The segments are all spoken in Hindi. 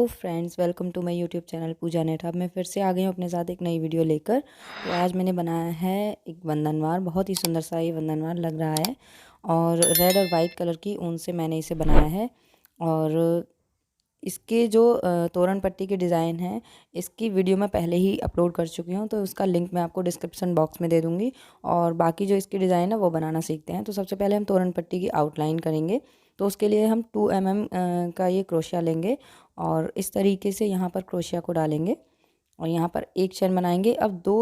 Friends, welcome to my YouTube channel Pooja net. अब मैं फिर से आ गई हूँ अपने साथ एक नई वीडियो लेकर। तो आज मैंने बनाया है एक बंधनवार। बहुत ही सुंदर सा ये बंधनवार लग रहा है और रेड और वाइट कलर की ऊन से मैंने इसे बनाया है। और इसके जो तोरण पट्टी के डिज़ाइन हैं, इसकी वीडियो मैं पहले ही अपलोड कर चुकी हूँ, तो उसका लिंक मैं आपको डिस्क्रिप्शन बॉक्स में दे दूँगी। और बाकी जो इसके डिज़ाइन है वो बनाना सीखते हैं। तो सबसे पहले हम तोरण पट्टी की आउटलाइन करेंगे। तो उसके लिए हम 2 mm का ये क्रोशिया लेंगे और इस तरीके से यहाँ पर क्रोशिया को डालेंगे और यहाँ पर एक चेन बनाएंगे। अब दो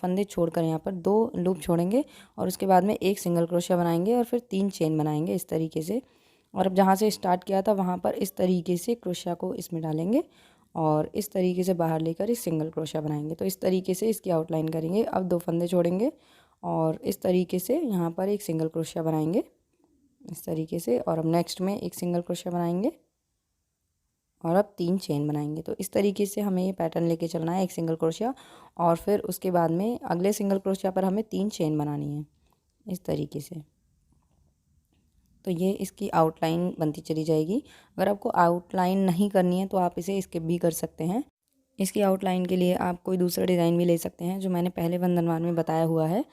फंदे छोड़कर यहाँ पर 2 लूप छोड़ेंगे और उसके बाद में एक सिंगल क्रोशिया बनाएंगे और फिर 3 चेन बनाएंगे इस तरीके से। और अब जहाँ से स्टार्ट किया था वहाँ पर इस तरीके से क्रोशिया को इसमें डालेंगे और इस तरीके से बाहर लेकर इस सिंगल क्रोशिया बनाएंगे। तो इस तरीके से इसकी आउटलाइन करेंगे। अब 2 फंदे छोड़ेंगे और इस तरीके से यहाँ पर एक सिंगल क्रोशिया बनाएंगे इस तरीके से। और अब नेक्स्ट में एक सिंगल क्रोशिया बनाएंगे और अब 3 चेन बनाएंगे। तो इस तरीके से हमें ये पैटर्न लेके चलना है, एक सिंगल क्रोशिया और फिर उसके बाद में अगले सिंगल क्रोशिया पर हमें 3 चेन बनानी है इस तरीके से। तो ये इसकी आउटलाइन बनती चली जाएगी। अगर आपको आउटलाइन नहीं करनी है तो आप इसे स्किप भी कर सकते हैं। इसकी आउटलाइन के लिए आप कोई दूसरा डिज़ाइन भी ले सकते हैं जो मैंने पहले बंधनवार में बताया हुआ है।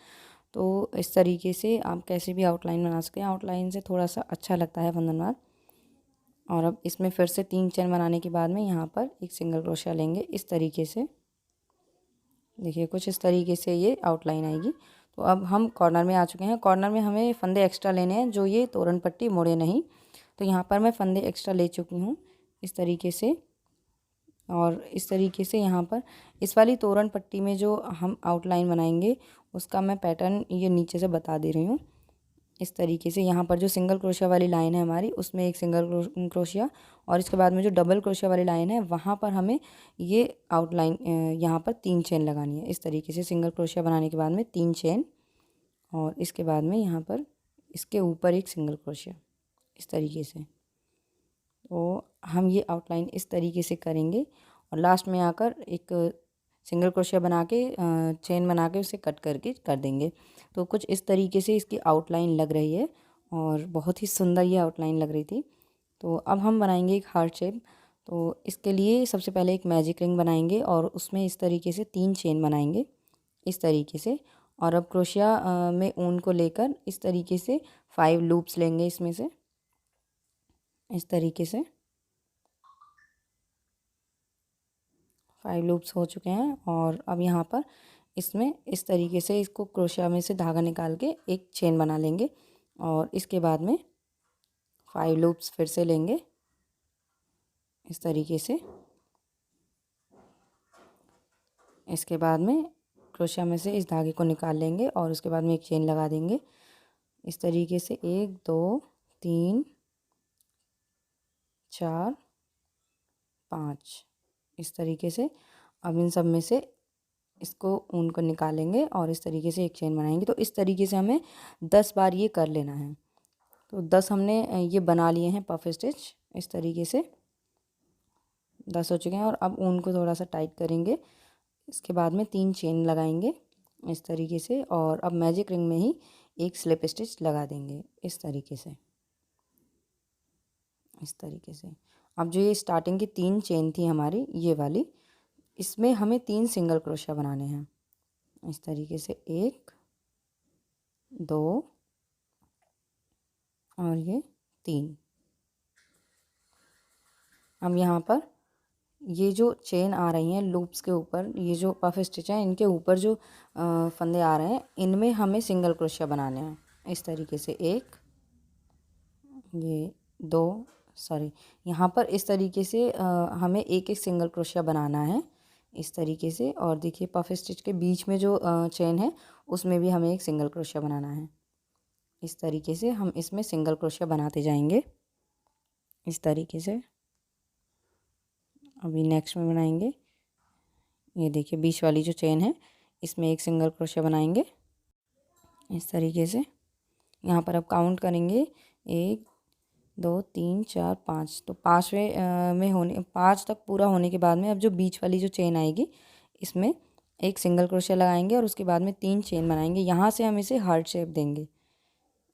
तो इस तरीके से आप कैसे भी आउटलाइन बना सकते हैं। आउटलाइन से थोड़ा सा अच्छा लगता है बंधनवार। और अब इसमें फिर से 3 चेन बनाने के बाद में यहाँ पर एक सिंगल क्रोशिया लेंगे इस तरीके से। देखिए कुछ इस तरीके से ये आउटलाइन आएगी। तो अब हम कॉर्नर में आ चुके हैं। कॉर्नर में हमें फंदे एक्स्ट्रा लेने हैं जो ये तोरण पट्टी मोड़े नहीं। तो यहाँ पर मैं फंदे एक्स्ट्रा ले चुकी हूँ इस तरीके से। और इस तरीके से यहाँ पर इस वाली तोरण पट्टी में जो हम आउटलाइन बनाएंगे उसका मैं पैटर्न ये नीचे से बता दे रही हूँ। इस तरीके से यहाँ पर जो सिंगल क्रोशिया वाली लाइन है हमारी, उसमें एक सिंगल क्रोशिया और इसके बाद में जो डबल क्रोशिया वाली लाइन है वहाँ पर हमें ये आउटलाइन यहाँ पर 3 चेन लगानी है इस तरीके से। सिंगल क्रोशिया बनाने के बाद में 3 चेन और इसके बाद में यहाँ पर इसके ऊपर एक सिंगल क्रोशिया इस तरीके से। तो हम ये आउटलाइन इस तरीके से करेंगे और लास्ट में आकर एक सिंगल क्रोशिया बना के चेन बना के उसे कट करके कर देंगे। तो कुछ इस तरीके से इसकी आउटलाइन लग रही है और बहुत ही सुंदर ये आउटलाइन लग रही थी। तो अब हम बनाएंगे एक हार्ट शेप। तो इसके लिए सबसे पहले एक मैजिक रिंग बनाएंगे और उसमें इस तरीके से 3 चेन बनाएंगे इस तरीके से। और अब क्रोशिया में ऊन को लेकर इस तरीके से 5 लूप्स लेंगे इसमें से इस तरीके से। 5 लूप्स हो चुके हैं और अब यहाँ पर इसमें इस तरीके से इसको क्रोशिया में से धागा निकाल के एक चेन बना लेंगे और इसके बाद में 5 लूप्स फिर से लेंगे इस तरीके से। इसके बाद में क्रोशिया में से इस धागे को निकाल लेंगे और उसके बाद में एक चेन लगा देंगे इस तरीके से। 1 2 3 4 5 इस तरीके से। अब इन सब में से इसको ऊन को निकालेंगे और इस तरीके से एक चेन बनाएंगे। तो इस तरीके से हमें 10 बार ये कर लेना है। तो 10 हमने ये बना लिए हैं पफ स्टिच इस तरीके से। 10 हो चुके हैं और अब ऊन को थोड़ा सा टाइट करेंगे। इसके बाद में 3 चेन लगाएंगे इस तरीके से और अब मैजिक रिंग में ही एक स्लिप स्टिच लगा देंगे इस तरीके से इस तरीके से। अब जो ये स्टार्टिंग की 3 चेन थी हमारी ये वाली, इसमें हमें 3 सिंगल क्रोशिया बनाने हैं इस तरीके से। 1 2 और ये 3। अब यहाँ पर ये जो चेन आ रही हैं लूप्स के ऊपर, ये जो पफ स्टिच हैं इनके ऊपर जो फंदे आ रहे हैं इनमें हमें सिंगल क्रोशिया बनाने हैं इस तरीके से। 1 ये 2 सॉरी यहाँ पर इस तरीके से हमें एक एक सिंगल क्रोशिया बनाना है इस तरीके से। और देखिए पफ स्टिच के बीच में जो चेन है उसमें भी हमें एक सिंगल क्रोशिया बनाना है इस तरीके से। हम इसमें सिंगल क्रोशिया बनाते जाएंगे इस तरीके से। अभी नेक्स्ट में बनाएंगे, ये देखिए बीच वाली जो चेन है इसमें एक सिंगल क्रोशिया बनाएंगे इस तरीके से। यहाँ पर अब काउंट करेंगे 1 2 3 4 5। तो 5वें में होने 5 तक पूरा होने के बाद में अब जो बीच वाली जो चेन आएगी इसमें एक सिंगल क्रोशिया लगाएंगे और उसके बाद में 3 चेन बनाएंगे। यहाँ से हम इसे हार्ट शेप देंगे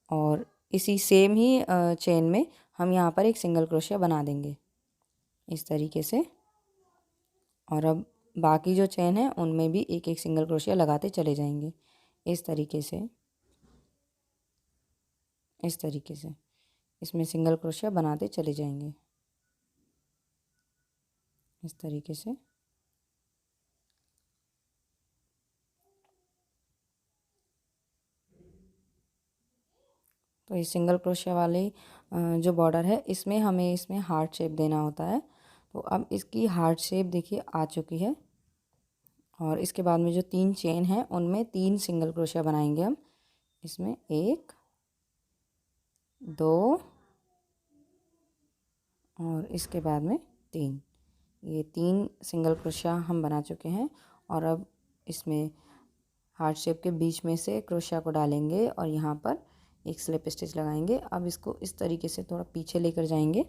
और इसी सेम ही चेन में हम यहाँ पर एक सिंगल क्रोशिया बना देंगे इस तरीके से। और अब बाकी जो चेन है उनमें भी एक एक सिंगल क्रोशिया लगाते चले जाएंगे इस तरीके से, इस तरीके से इसमें सिंगल क्रोशिया बनाते चले जाएंगे इस तरीके से। तो ये सिंगल क्रोशिया वाले जो बॉर्डर है इसमें हमें इसमें हार्ट शेप देना होता है। तो अब इसकी हार्ट शेप देखिए आ चुकी है। और इसके बाद में जो 3 चेन है उनमें 3 सिंगल क्रोशिया बनाएंगे हम। इसमें 1 2 और इसके बाद में 3। ये 3 सिंगल क्रोशिया हम बना चुके हैं। और अब इसमें हार्ट शेप के बीच में से क्रोशिया को डालेंगे और यहाँ पर एक स्लिप स्टिच लगाएंगे। अब इसको इस तरीके से थोड़ा पीछे लेकर जाएंगे।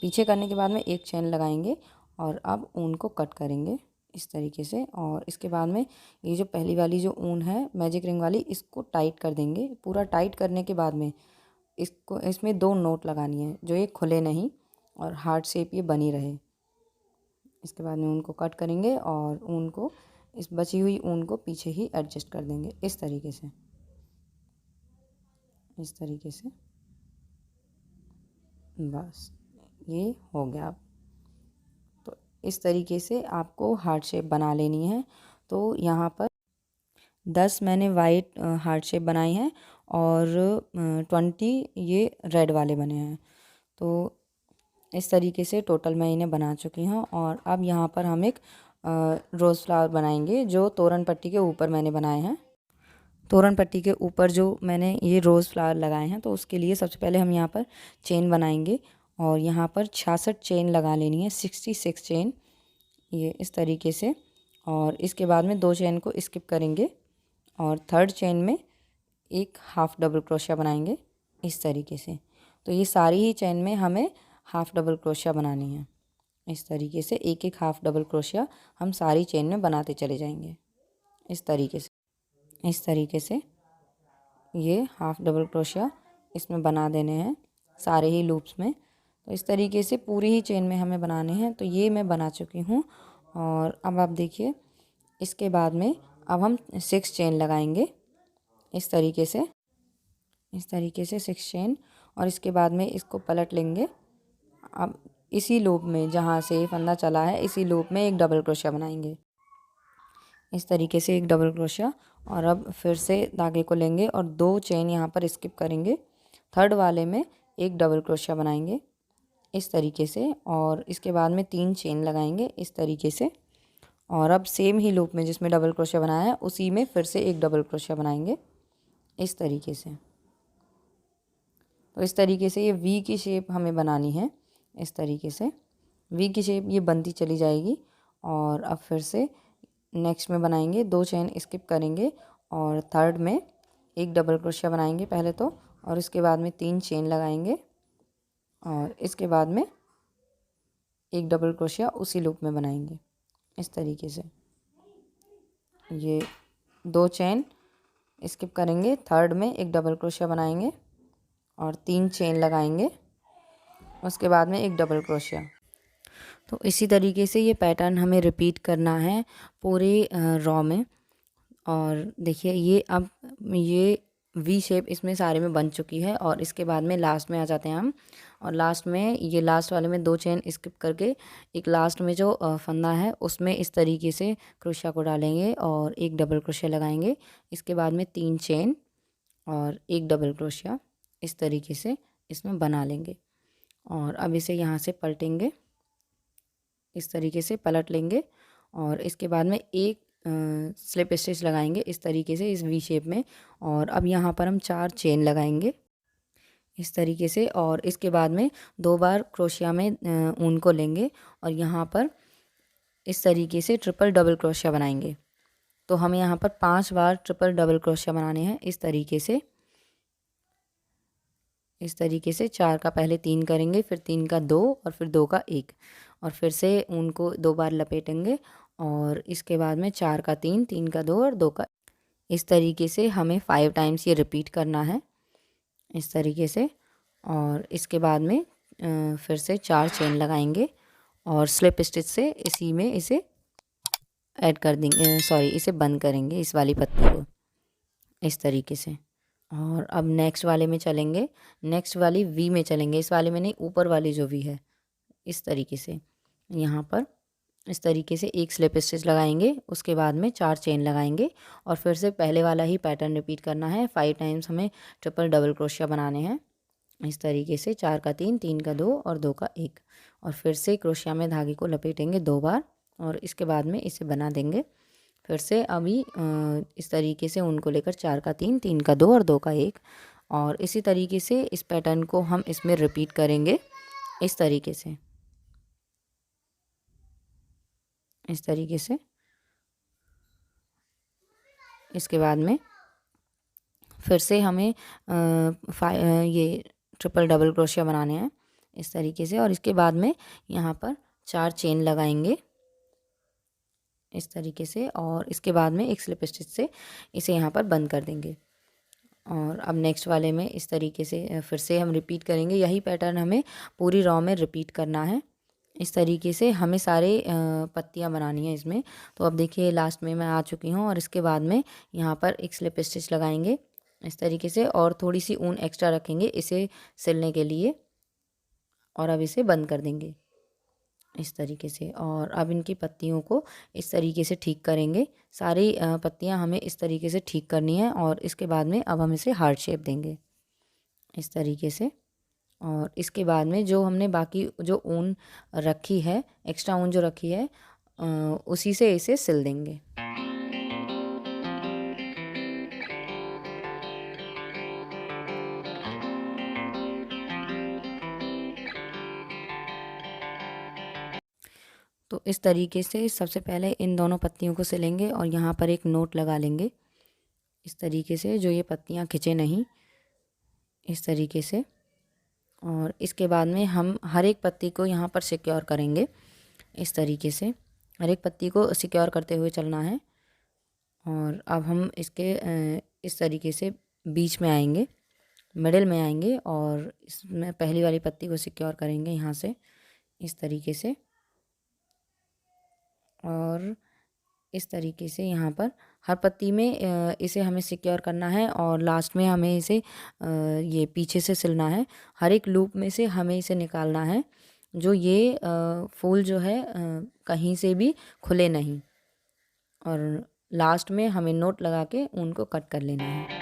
पीछे करने के बाद में एक चेन लगाएंगे और अब ऊन को कट करेंगे इस तरीके से। और इसके बाद में ये जो पहली वाली जो ऊन है मैजिक रिंग वाली, इसको टाइट कर देंगे। पूरा टाइट करने के बाद में इसको इसमें 2 नोट लगानी है जो ये खुले नहीं और हार्ट शेप ये बनी रहे। इसके बाद में ऊन को कट करेंगे और ऊन को इस बची हुई ऊन को पीछे ही एडजस्ट कर देंगे इस तरीके से, इस तरीके से। बस ये हो गया। अब तो इस तरीके से आपको हार्ट शेप बना लेनी है। तो यहाँ पर 10 मैंने वाइट हार्ट शेप बनाई हैं और 20 ये रेड वाले बने हैं। तो इस तरीके से टोटल मैं इन्हें बना चुकी हूँ। और अब यहाँ पर हम एक रोज़ फ्लावर बनाएंगे जो तोरण पट्टी के ऊपर मैंने बनाए हैं। तोरण पट्टी के ऊपर जो मैंने ये रोज़ फ्लावर लगाए हैं, तो उसके लिए सबसे पहले हम यहाँ पर चेन बनाएंगे। और यहाँ पर 66 चेन लगा लेनी है, 66 चेन ये इस तरीके से। और इसके बाद में 2 चेन को स्किप करेंगे और थर्ड चेन में एक हाफ़ डबल क्रोशिया बनाएंगे इस तरीके से। तो ये सारी ही चेन में हमें हाफ़ डबल क्रोशिया बनानी है इस तरीके से। एक एक हाफ़ डबल क्रोशिया हम सारी चेन में बनाते चले जाएंगे इस तरीके से, इस तरीके से। ये हाफ़ डबल क्रोशिया इसमें बना देने हैं सारे ही लूप्स में। तो इस तरीके से पूरी ही चेन में हमें बनाने हैं। तो ये मैं बना चुकी हूँ। और अब आप देखिए इसके बाद में अब हम 6 चेन लगाएंगे इस तरीके से, इस तरीके से 6 चेन। और इसके बाद में इसको पलट लेंगे। अब इसी लूप में जहाँ से फंदा चला है इसी लूप में एक डबल क्रोशिया बनाएंगे इस तरीके से, एक डबल क्रोशिया। और अब फिर से धागे को लेंगे और 2 चेन यहाँ पर स्किप करेंगे। थर्ड वाले में एक डबल क्रोशिया बनाएंगे इस तरीके से। और इसके बाद में 3 चेन लगाएंगे इस तरीके से। और अब सेम ही लूप में जिसमें डबल क्रोशिया बनाया है उसी में फिर से एक डबल क्रोशिया बनाएंगे इस तरीके से। तो इस तरीके से ये वी की शेप हमें बनानी है इस तरीके से। वी की शेप ये बनती चली जाएगी। और अब फिर से नेक्स्ट में बनाएंगे, 2 चेन स्किप करेंगे और थर्ड में एक डबल क्रोशिया बनाएंगे पहले तो। और इसके बाद में 3 चेन लगाएंगे और इसके बाद में एक डबल क्रोशिया उसी लूप में बनाएंगे इस तरीके से। ये 2 चेन स्किप करेंगे, थर्ड में एक डबल क्रोशिया बनाएंगे और 3 चेन लगाएंगे, उसके बाद में एक डबल क्रोशिया। तो इसी तरीके से ये पैटर्न हमें रिपीट करना है पूरे रॉ में। और देखिए ये अब ये वी शेप इसमें सारे में बन चुकी है। और इसके बाद में लास्ट में आ जाते हैं हम। और लास्ट में ये लास्ट वाले में 2 चेन स्किप करके एक लास्ट में जो फंदा है उसमें इस तरीके से क्रोशिया को डालेंगे और एक डबल क्रोशिया लगाएंगे। इसके बाद में 3 चेन और एक डबल क्रोशिया इस तरीके से इसमें बना लेंगे। और अब इसे यहाँ से पलटेंगे, इस तरीके से पलट लेंगे। और इसके बाद में एक स्लिप स्टिच लगाएंगे इस तरीके से इस वी शेप में। और अब यहाँ पर हम 4 चेन लगाएंगे इस तरीके से। और इसके बाद में 2 बार क्रोशिया में ऊन को लेंगे और यहाँ पर इस तरीके से ट्रिपल डबल क्रोशिया बनाएंगे। तो हमें यहाँ पर 5 बार ट्रिपल डबल क्रोशिया बनाने हैं इस तरीके से, इस तरीके से। 4 का पहले 3 करेंगे, फिर 3 का 2 और फिर 2 का 1 और फिर से ऊन को 2 बार लपेटेंगे। और इसके बाद में 4 का 3, 3 का 2 और 2 का, इस तरीके से हमें 5 टाइम्स ये रिपीट करना है इस तरीके से। और इसके बाद में फिर से 4 चेन लगाएंगे और स्लिप स्टिच से इसी में इसे ऐड कर देंगे, सॉरी इसे बंद करेंगे इस वाली पत्ती को इस तरीके से। और अब नेक्स्ट वाले में चलेंगे, नेक्स्ट वाली वी में चलेंगे, इस वाले में नहीं, ऊपर वाली जो वी है इस तरीके से यहाँ पर इस तरीके से एक स्लिप स्टिच लगाएंगे, उसके बाद में 4 चेन लगाएंगे और फिर से पहले वाला ही पैटर्न रिपीट करना है। 5 टाइम्स हमें ट्रिपल डबल क्रोशिया बनाने हैं इस तरीके से, 4 का 3, 3 का 2 और 2 का 1। और फिर से क्रोशिया में धागे को लपेटेंगे 2 बार और इसके बाद में इसे बना देंगे फिर से अभी इस तरीके से उनको लेकर 4 का 3, 3 का 2 और 2 का 1। और इसी तरीके से इस पैटर्न को हम इसमें रिपीट करेंगे इस तरीके से, इस तरीके से। इसके बाद में फिर से हमें ये ट्रिपल डबल क्रोशिया बनाने हैं इस तरीके से। और इसके बाद में यहाँ पर 4 चेन लगाएंगे इस तरीके से और इसके बाद में एक स्लिप स्टिच से इसे यहाँ पर बंद कर देंगे। और अब नेक्स्ट वाले में इस तरीके से फिर से हम रिपीट करेंगे, यही पैटर्न हमें पूरी रॉ में रिपीट करना है। इस तरीके से हमें सारे पत्तियाँ बनानी है इसमें। तो अब देखिए लास्ट में मैं आ चुकी हूँ और इसके बाद में यहाँ पर एक स्लिप स्टिच लगाएंगे इस तरीके से और थोड़ी सी ऊन एक्स्ट्रा रखेंगे इसे सिलने के लिए और अब इसे बंद कर देंगे इस तरीके से। और अब इनकी पत्तियों को इस तरीके से ठीक करेंगे, सारी पत्तियां हमें इस तरीके से ठीक करनी है। और इसके बाद में अब हम इसे हार्ट शेप देंगे इस तरीके से। और इसके बाद में जो हमने बाकी जो ऊन रखी है, एक्स्ट्रा ऊन जो रखी है, उसी से इसे सिल देंगे। तो इस तरीके से सबसे पहले इन दोनों पत्तियों को सिलेंगे और यहाँ पर एक नोट लगा लेंगे इस तरीके से, जो ये पत्तियाँ खिंचे नहीं, इस तरीके से। और इसके बाद में हम हर एक पत्ती को यहाँ पर सिक्योर करेंगे इस तरीके से, हर एक पत्ती को सिक्योर करते हुए चलना है। और अब हम इसके इस तरीके से बीच में आएंगे, मिडिल में आएंगे और इसमें पहली वाली पत्ती को सिक्योर करेंगे यहाँ से इस तरीके से। और इस तरीके से यहाँ पर हर पत्ती में इसे हमें सिक्योर करना है और लास्ट में हमें इसे ये पीछे से सिलना है। हर एक लूप में से हमें इसे निकालना है, जो ये फूल जो है कहीं से भी खुले नहीं। और लास्ट में हमें नोट लगा के उनको कट कर लेना है।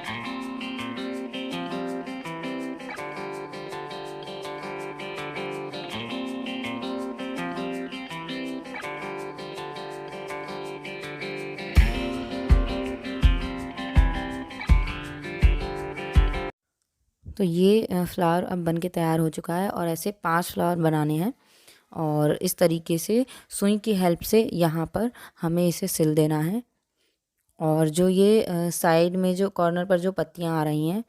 तो ये फ्लावर अब बन के तैयार हो चुका है और ऐसे 5 फ्लावर बनाने हैं और इस तरीके से सुई की हेल्प से यहाँ पर हमें इसे सिल देना है। और जो ये साइड में जो कॉर्नर पर जो पत्तियाँ आ रही हैं,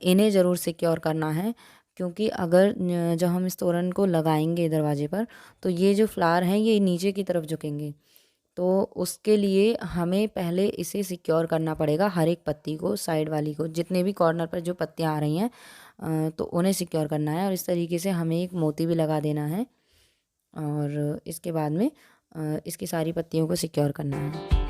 इन्हें ज़रूर सिक्योर करना है, क्योंकि अगर जब हम इस तोरण को लगाएंगे दरवाजे पर तो ये जो फ्लावर हैं ये नीचे की तरफ झुकेंगे। तो उसके लिए हमें पहले इसे सिक्योर करना पड़ेगा, हर एक पत्ती को, साइड वाली को, जितने भी कॉर्नर पर जो पत्तियाँ आ रही हैं तो उन्हें सिक्योर करना है। और इस तरीके से हमें एक मोती भी लगा देना है और इसके बाद में इसकी सारी पत्तियों को सिक्योर करना है।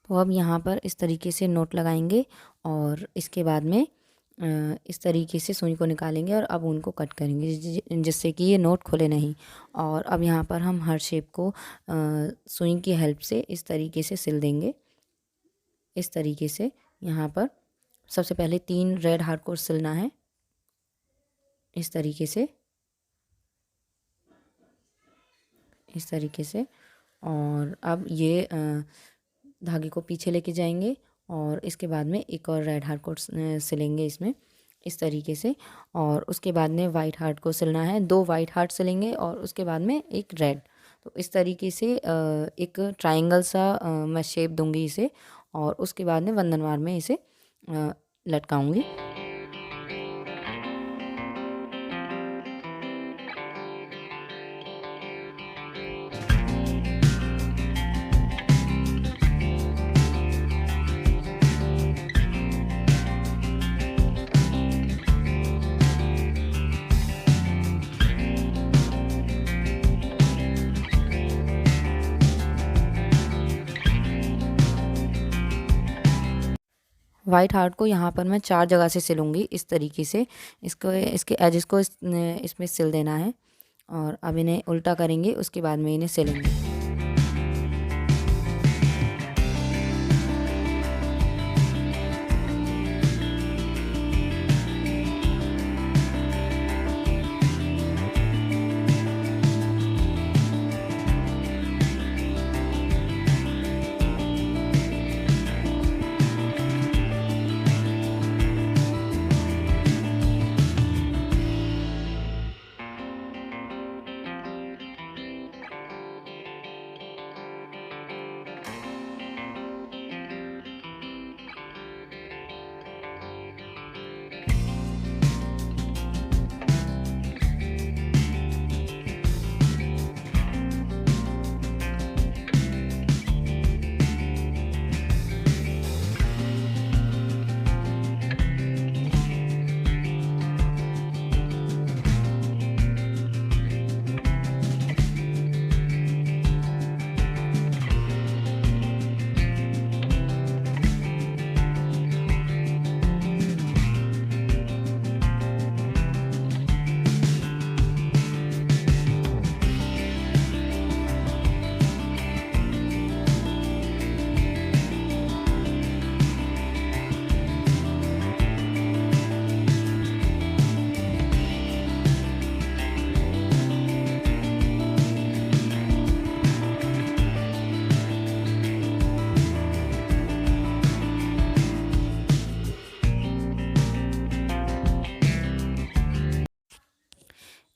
तो अब यहाँ पर इस तरीके से नोट लगाएंगे और इसके बाद में इस तरीके से सुई को निकालेंगे और अब उनको कट करेंगे जिससे कि ये नोट खुले नहीं। और अब यहाँ पर हम हर शेप को सुई की हेल्प से इस तरीके से सिल देंगे इस तरीके से। यहाँ पर सबसे पहले 3 रेड हार्ट को सिलना है इस तरीके से। इस तरीके से। और अब ये धागे को पीछे लेके जाएंगे और इसके बाद में एक और रेड हार्ट को सिलेंगे इसमें इस तरीके से। और उसके बाद में वाइट हार्ट को सिलना है, 2 वाइट हार्ट सिलेंगे और उसके बाद में एक रेड। तो इस तरीके से एक ट्रायंगल सा मैं शेप दूंगी इसे और उसके बाद में वंदनवार में इसे लटकाऊंगी। वाइट हार्ट को यहाँ पर मैं 4 जगह से सिलूँगी इस तरीके से। इसको इसके एजेस को इसमें सिल देना है और अब इन्हें उल्टा करेंगे, उसके बाद में इन्हें सिलेंगे।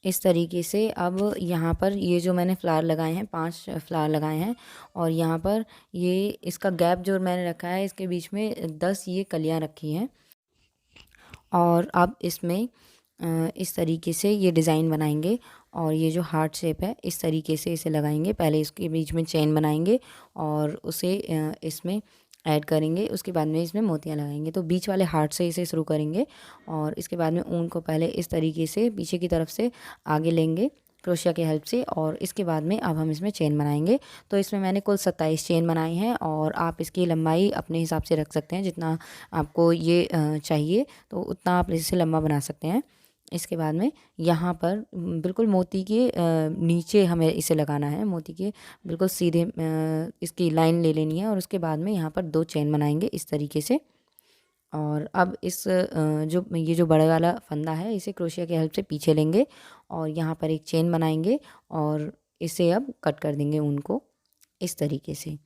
इस तरीके से अब यहाँ पर ये जो मैंने फ्लावर लगाए हैं, 5 फ्लावर लगाए हैं और यहाँ पर ये इसका गैप जो मैंने रखा है इसके बीच में 10 ये कलियाँ रखी हैं। और अब इसमें इस तरीके से ये डिज़ाइन बनाएंगे और ये जो हार्ट शेप है इस तरीके से इसे लगाएंगे। पहले इसके बीच में चेन बनाएंगे और उसे इसमें ऐड करेंगे, उसके बाद में इसमें मोतियाँ लगाएंगे। तो बीच वाले हार्ट से इसे शुरू करेंगे और इसके बाद में ऊन को पहले इस तरीके से पीछे की तरफ से आगे लेंगे क्रोशिया की हेल्प से और इसके बाद में अब हम इसमें चेन बनाएंगे। तो इसमें मैंने कुल 27 चेन बनाई हैं और आप इसकी लंबाई अपने हिसाब से रख सकते हैं, जितना आपको ये चाहिए तो उतना आप इसे लंबा बना सकते हैं। इसके बाद में यहाँ पर बिल्कुल मोती के नीचे हमें इसे लगाना है, मोती के बिल्कुल सीधे इसकी लाइन ले लेनी है और उसके बाद में यहाँ पर 2 चेन बनाएंगे इस तरीके से। और अब इस ये जो बड़े वाला फंदा है इसे क्रोशिया की हेल्प से पीछे लेंगे और यहाँ पर एक चेन बनाएंगे और इसे अब कट कर देंगे ऊन को इस तरीके से।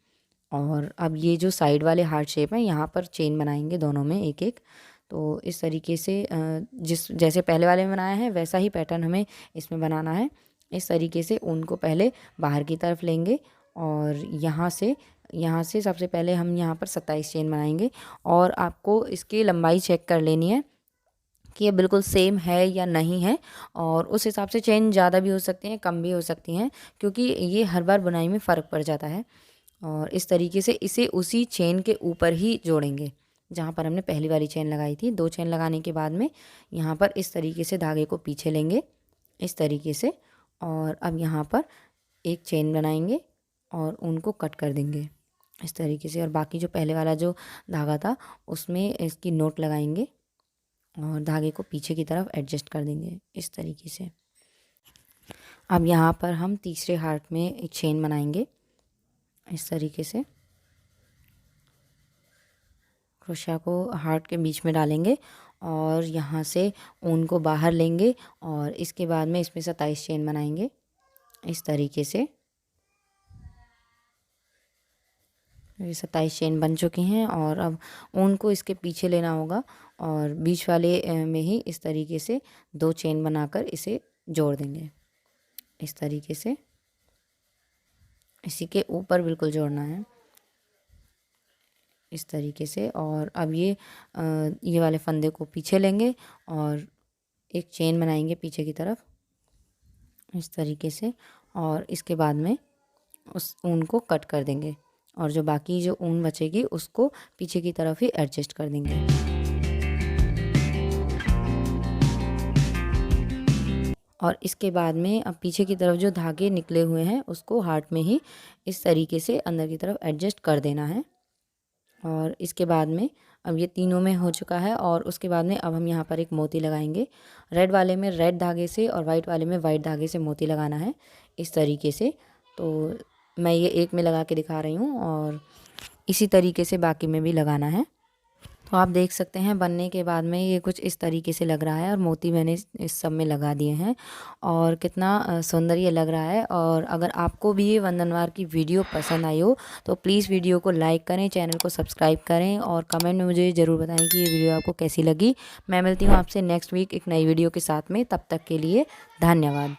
और अब ये जो साइड वाले हार्ट शेप है यहाँ पर चेन बनाएंगे दोनों में एक एक। तो इस तरीके से जैसे पहले वाले में बनाया है वैसा ही पैटर्न हमें इसमें बनाना है। इस तरीके से ऊन को पहले बाहर की तरफ लेंगे और यहाँ से सबसे पहले हम यहाँ पर 27 चेन बनाएंगे और आपको इसकी लंबाई चेक कर लेनी है कि ये बिल्कुल सेम है या नहीं है और उस हिसाब से चेन ज़्यादा भी हो सकती हैं, कम भी हो सकती हैं, क्योंकि ये हर बार बुनाई में फ़र्क पड़ जाता है। और इस तरीके से इसे उसी चेन के ऊपर ही जोड़ेंगे जहाँ पर हमने पहली वाली चेन लगाई थी। 2 चेन लगाने के बाद में यहाँ पर इस तरीके से धागे को पीछे लेंगे इस तरीके से और अब यहाँ पर एक चेन बनाएंगे और उनको कट कर देंगे इस तरीके से। और बाकी जो पहले वाला जो धागा था उसमें इसकी नोट लगाएंगे और धागे को पीछे की तरफ एडजस्ट कर देंगे इस तरीके से। अब यहाँ पर हम तीसरे हार्ट में एक चेन बनाएंगे इस तरीके से, क्रोशिया को हार्ट के बीच में डालेंगे और यहाँ से ऊन को बाहर लेंगे और इसके बाद में इसमें 27 चेन बनाएंगे इस तरीके से। ये 27 चेन बन चुकी हैं और अब ऊन को इसके पीछे लेना होगा और बीच वाले में ही इस तरीके से 2 चेन बनाकर इसे जोड़ देंगे। इस तरीके से इसी के ऊपर बिल्कुल जोड़ना है इस तरीके से। और अब ये वाले फंदे को पीछे लेंगे और एक चेन बनाएंगे पीछे की तरफ इस तरीके से, और इसके बाद में उस ऊन को कट कर देंगे और जो बाकी जो ऊन बचेगी उसको पीछे की तरफ ही एडजस्ट कर देंगे। और इसके बाद में अब पीछे की तरफ जो धागे निकले हुए हैं उसको हार्ट में ही इस तरीके से अंदर की तरफ एडजस्ट कर देना है। और इसके बाद में अब ये तीनों में हो चुका है और उसके बाद में अब हम यहाँ पर एक मोती लगाएंगे। रेड वाले में रेड धागे से और वाइट वाले में वाइट धागे से मोती लगाना है इस तरीके से। तो मैं ये एक में लगा के दिखा रही हूँ और इसी तरीके से बाकी में भी लगाना है। तो आप देख सकते हैं बनने के बाद में ये कुछ इस तरीके से लग रहा है और मोती मैंने इस सब में लगा दिए हैं और कितना सुंदर ये लग रहा है। और अगर आपको भी ये वंदनवार की वीडियो पसंद आई हो तो प्लीज़ वीडियो को लाइक करें, चैनल को सब्सक्राइब करें और कमेंट में मुझे ज़रूर बताएं कि ये वीडियो आपको कैसी लगी। मैं मिलती हूँ आपसे नेक्स्ट वीक एक नई वीडियो के साथ में, तब तक के लिए धन्यवाद।